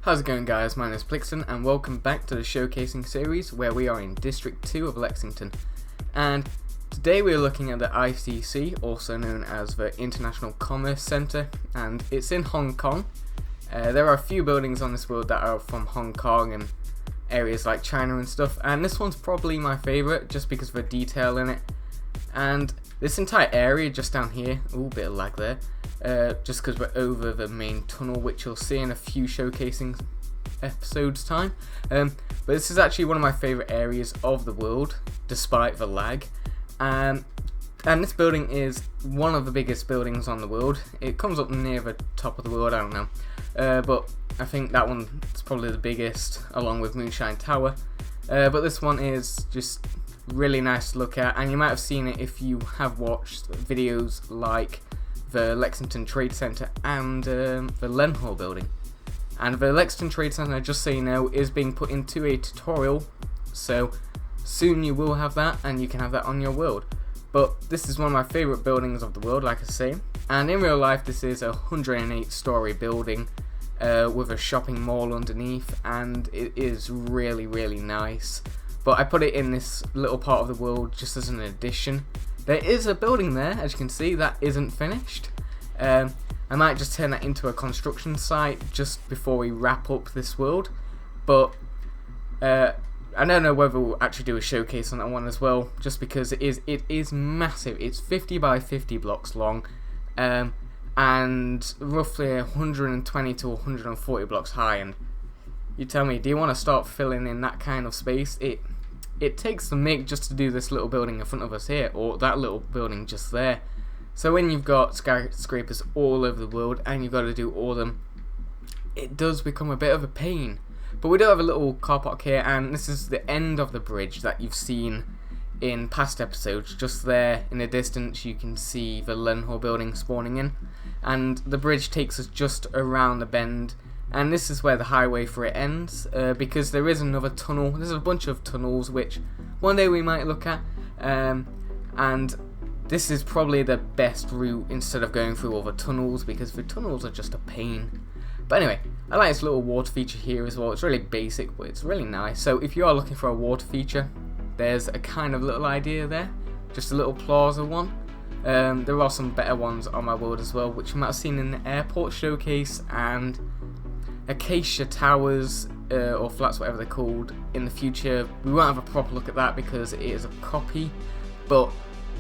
How's it going, guys? My name is Plxton and welcome back to the showcasing series where we are in District 2 of Lexington. And today we are looking at the ICC, also known as the International Commerce Center, and it's in Hong Kong. There are a few buildings on this world that are from Hong Kong and areas like China and stuff, and this one's probably my favourite just because of the detail in it. And this entire area just down here, ooh, bit of lag there, just because we're over the main tunnel, which you'll see in a few showcasing episodes time. But this is actually one of my favourite areas of the world, despite the lag. And this building is one of the biggest buildings on the world. It comes up near the top of the world, I don't know. But I think that one is probably the biggest, along with Moonshine Tower. But this one is just really nice to look at, and you might have seen it if you have watched videos like the Lexington Trade Center and the Lenhall building. And the Lexington Trade Center, just so you know, is being put into a tutorial, so soon you will have that and you can have that on your world. But this is one of my favourite buildings of the world, like I say, and in real life this is a 108-story building with a shopping mall underneath, and it is really nice. But I put it in this little part of the world just as an addition. There is a building there, as you can see, that isn't finished. I might just turn that into a construction site just before we wrap up this world. But I don't know whether we'll actually do a showcase on that one as well, just because it is massive. It's 50 by 50 blocks long, and roughly 120 to 140 blocks high. And you tell me, do you want to start filling in that kind of space? It takes the make just to do this little building in front of us here, or that little building just there. So when you've got skyscrapers all over the world and you've got to do all of them, it does become a bit of a pain. But we do have a little car park here, and this is the end of the bridge that you've seen in past episodes. Just there in the distance you can see the Lenhall building spawning in, and the bridge takes us just around the bend. And this is where the highway for it ends, because there is another tunnel. There's a bunch of tunnels which one day we might look at, and this is probably the best route instead of going through all the tunnels, because the tunnels are just a pain. But anyway, I like this little water feature here as well. It's really basic, but it's really nice. So if you are looking for a water feature, there's a kind of little idea there, just a little plaza one. There are some better ones on my world as well, which you might have seen in the airport showcase, and Acacia Towers, or flats, whatever they're called, in the future. We won't have a proper look at that because it is a copy, but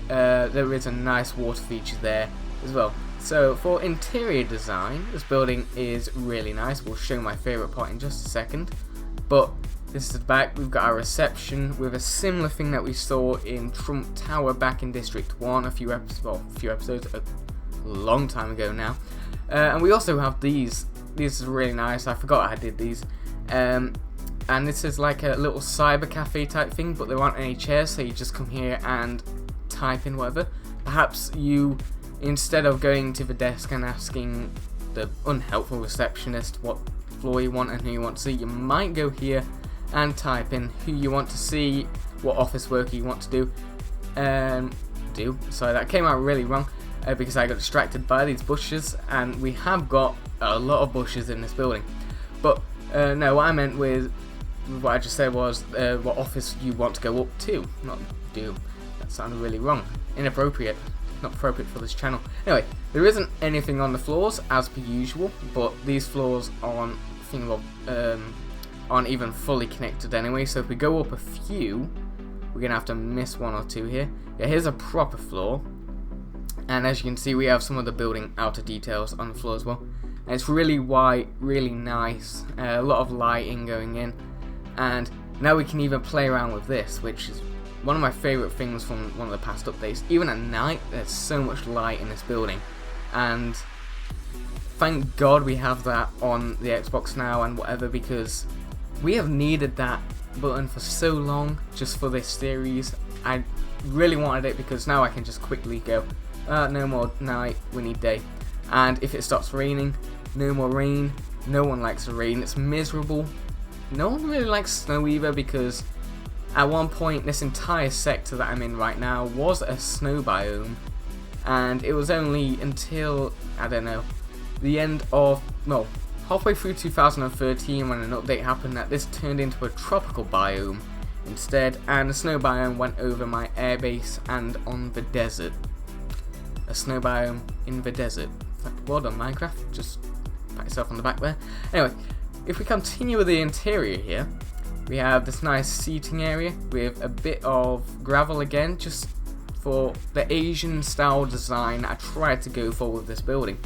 there is a nice water feature there as well. So for interior design, this building is really nice. We'll show my favourite part in just a second. But this is the back. We've got our reception with a similar thing that we saw in Trump Tower back in District 1 a few episodes, a long time ago now. And we also have these. These are really nice. I forgot I did these. And this is like a little cyber cafe type thing, but there aren't any chairs, so you just come here and type in whatever. Perhaps you, instead of going to the desk and asking the unhelpful receptionist what floor you want and who you want to see, you might go here and type in who you want to see, what office work you want to do. Sorry, that came out really wrong because I got distracted by these bushes, and we have got a lot of bushes in this building. But no, what I meant with what I just said was what office you want to go up to, not do. That sounded really wrong, inappropriate, not appropriate for this channel. Anyway, there isn't anything on the floors as per usual, but these floors aren't even fully connected anyway. So if we go up a few, we're gonna have to miss one or two here. Yeah, here's a proper floor, and as you can see, we have some of the building outer details on the floor as well. And it's really white, really nice, a lot of lighting going in, and now we can even play around with this, which is one of my favourite things from one of the past updates. Even at night, there's so much light in this building, and thank God we have that on the Xbox now and whatever, because we have needed that button for so long just for this series. I really wanted it because now I can just quickly go, no more night, we need day. And if it starts raining, no more rain. No one likes the rain, it's miserable. No one really likes snow either, because at one point this entire sector that I'm in right now was a snow biome, and it was only until, I don't know, the end of, well, halfway through 2013 when an update happened that this turned into a tropical biome instead, and the snow biome went over my airbase and on the desert. A snow biome in the desert. Well done, Minecraft. Just pat yourself on the back there. Anyway, if we continue with the interior here, we have this nice seating area with a bit of gravel again, just for the Asian style design I tried to go for with this building.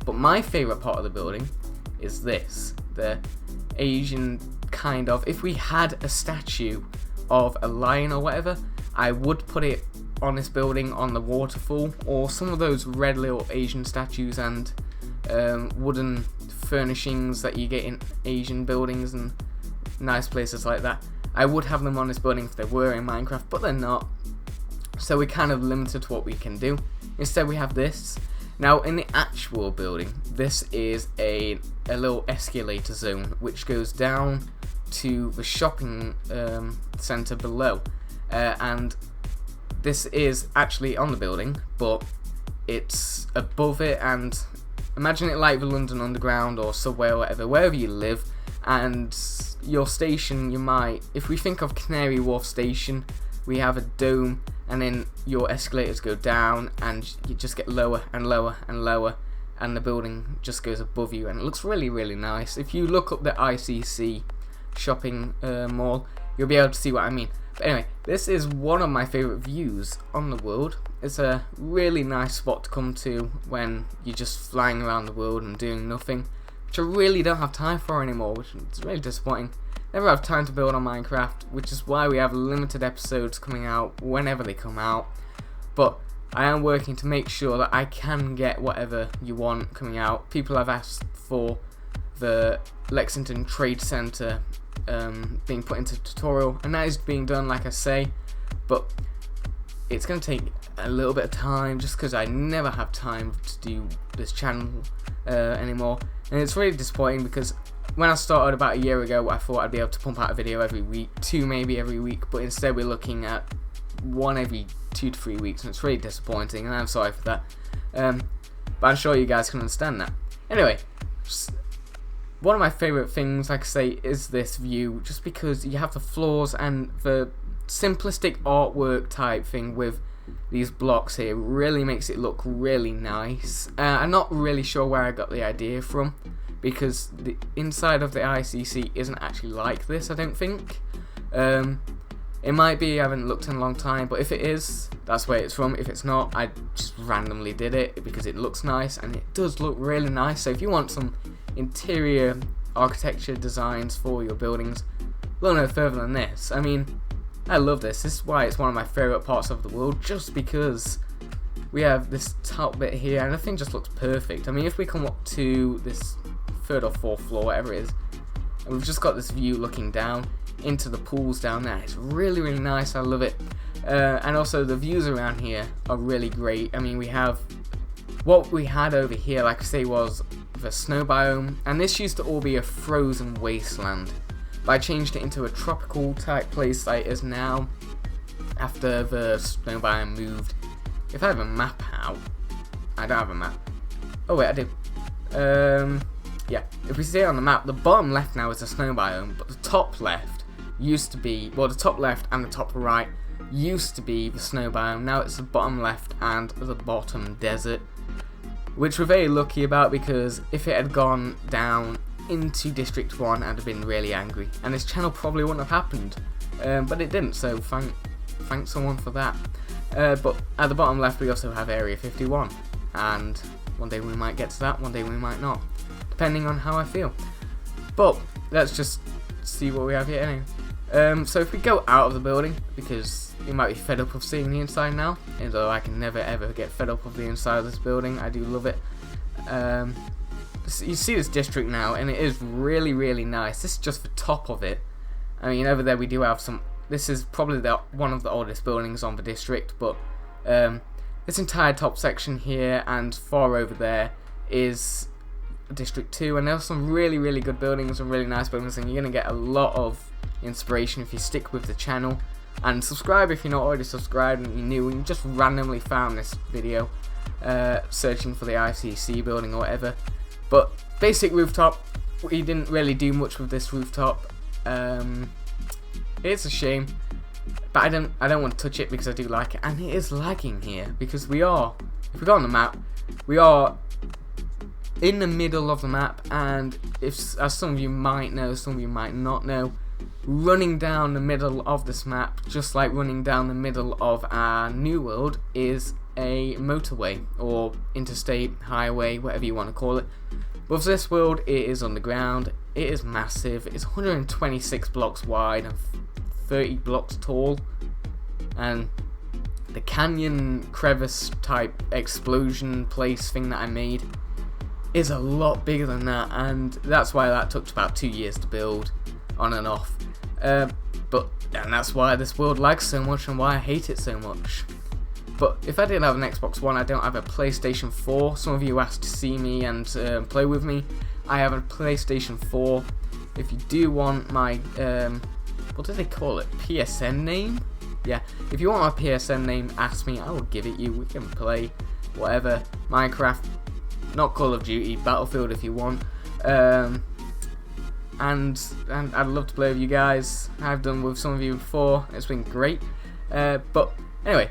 But my favourite part of the building is this, the Asian kind of, if we had a statue of a lion or whatever, I would put it on this building on the waterfall, or some of those red little Asian statues and wooden furnishings that you get in Asian buildings and nice places like that. I would have them on this building if they were in Minecraft, but they're not, so we're kind of limited to what we can do. Instead we have this. Now in the actual building, this is a little escalator zone which goes down to the shopping centre below, and this is actually on the building, but it's above it, and imagine it like the London Underground or Subway or whatever, wherever you live, and your station, you might, if we think of Canary Wharf Station, we have a dome, and then your escalators go down, and you just get lower and lower and lower, and the building just goes above you, and it looks really, really nice. If you look up the ICC shopping mall, you'll be able to see what I mean. But anyway, this is one of my favourite views on the world. It's a really nice spot to come to when you're just flying around the world and doing nothing, which I really don't have time for anymore, which is really disappointing. Never have time to build on Minecraft, which is why we have limited episodes coming out whenever they come out. But I am working to make sure that I can get whatever you want coming out. People have asked for the Lexington Trade Centre being put into tutorial, and that is being done, like I say, but it's going to take a little bit of time just because I never have time to do this channel anymore, and it's really disappointing because when I started about a year ago, I thought I'd be able to pump out a video every week, 2 maybe every week, but instead we're looking at 1 every 2 to 3 weeks, and it's really disappointing, and I'm sorry for that, but I'm sure you guys can understand that. Anyway, one of my favourite things, like I say, is this view, just because you have the floors and the simplistic artwork type thing with these blocks here really makes it look really nice. I'm not really sure where I got the idea from, because the inside of the ICC isn't actually like this, I don't think. It might be, I haven't looked in a long time, but if it is, that's where it's from. If it's not, I just randomly did it because it looks nice, and it does look really nice. So if you want some interior architecture designs for your buildings, look no further than this. I mean, I love this. This is why it's one of my favourite parts of the world, just because we have this top bit here, and everything just looks perfect. I mean, if we come up to this 3rd or 4th floor, whatever it is, and we've just got this view looking down into the pools down there. It's really, really nice. I love it. And also the views around here are really great. I mean, we have what we had over here, like I say, was the snow biome, and this used to all be a frozen wasteland, but I changed it into a tropical type place like it is now after the snow biome moved. If I have a map out, I don't have a map. Oh wait, I do. Yeah, if we see it on the map, the bottom left now is a snow biome, but the top left used to be, well, the top left and the top right used to be the snow biome. Now it's the bottom left and the bottom desert, which we're very lucky about, because if it had gone down into District 1, I'd have been really angry, and this channel probably wouldn't have happened, but it didn't, so thank someone for that. But at the bottom left we also have Area 51, and one day we might get to that, one day we might not, depending on how I feel. But let's just see what we have here anyway. So if we go out of the building, because you might be fed up of seeing the inside now, although I can never ever get fed up of the inside of this building, I do love it. You see this district now, and it is really, really nice. This is just the top of it. I mean, over there we do have some, this is probably one of the oldest buildings on the district, but this entire top section here and far over there is District 2, and there's some really, really good buildings and really nice buildings, and you're going to get a lot of inspiration if you stick with the channel. And subscribe if you're not already subscribed and you're new and you just randomly found this video searching for the ICC building or whatever. But basic rooftop, we didn't really do much with this rooftop. It's a shame, but I don't want to touch it because I do like it, and it is lagging here because if we go on the map, we are in the middle of the map, and if, as some of you might know, some of you might not know, running down the middle of this map, just like running down the middle of our new world, is a motorway or interstate highway, whatever you want to call it. But for this world, it is underground. It is massive. It's 126 blocks wide and 30 blocks tall, and the canyon crevice type explosion place thing that I made is a lot bigger than that, and that's why that took about 2 years to build on and off. And that's why this world lags so much and why I hate it so much. But if I did have an Xbox One, I don't have a PlayStation 4. Some of you asked to see me and play with me. I have a PlayStation 4. If you do want my, what do they call it? PSN name? Yeah, if you want my PSN name, ask me, I will give it you. We can play whatever. Minecraft, not Call of Duty, Battlefield if you want. And I'd love to play with you guys. I've done with some of you before. It's been great. But anyway,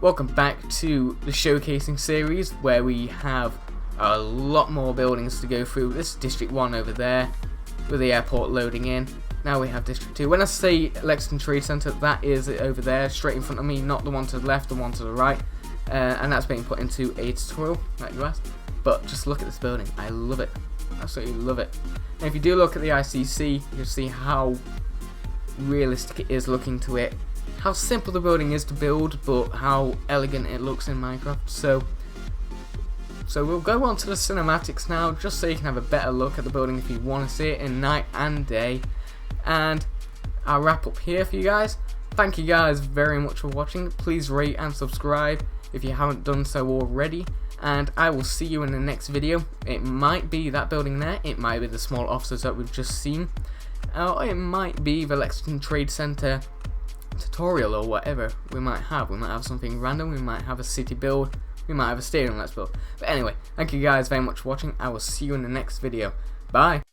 welcome back to the showcasing series where we have a lot more buildings to go through. This is District 1 over there with the airport loading in. Now we have District 2. When I say Plxton Trade Center, that is it over there, straight in front of me, not the one to the left, the one to the right. And that's being put into a tutorial, like you asked. But just look at this building. I love it. Absolutely love it. And if you do look at the ICC, you'll see how realistic it is looking to it. How simple the building is to build, but how elegant it looks in Minecraft. So we'll go on to the cinematics now, just so you can have a better look at the building if you want to see it in night and day. And I'll wrap up here for you guys. Thank you guys very much for watching. Please rate and subscribe if you haven't done so already. And I will see you in the next video. It might be that building there, it might be the small offices that we've just seen, or it might be the Plxton Trade Center tutorial or whatever we might have. We might have something random, we might have a city build, we might have a stadium let's build. But anyway, thank you guys very much for watching. I will see you in the next video. Bye!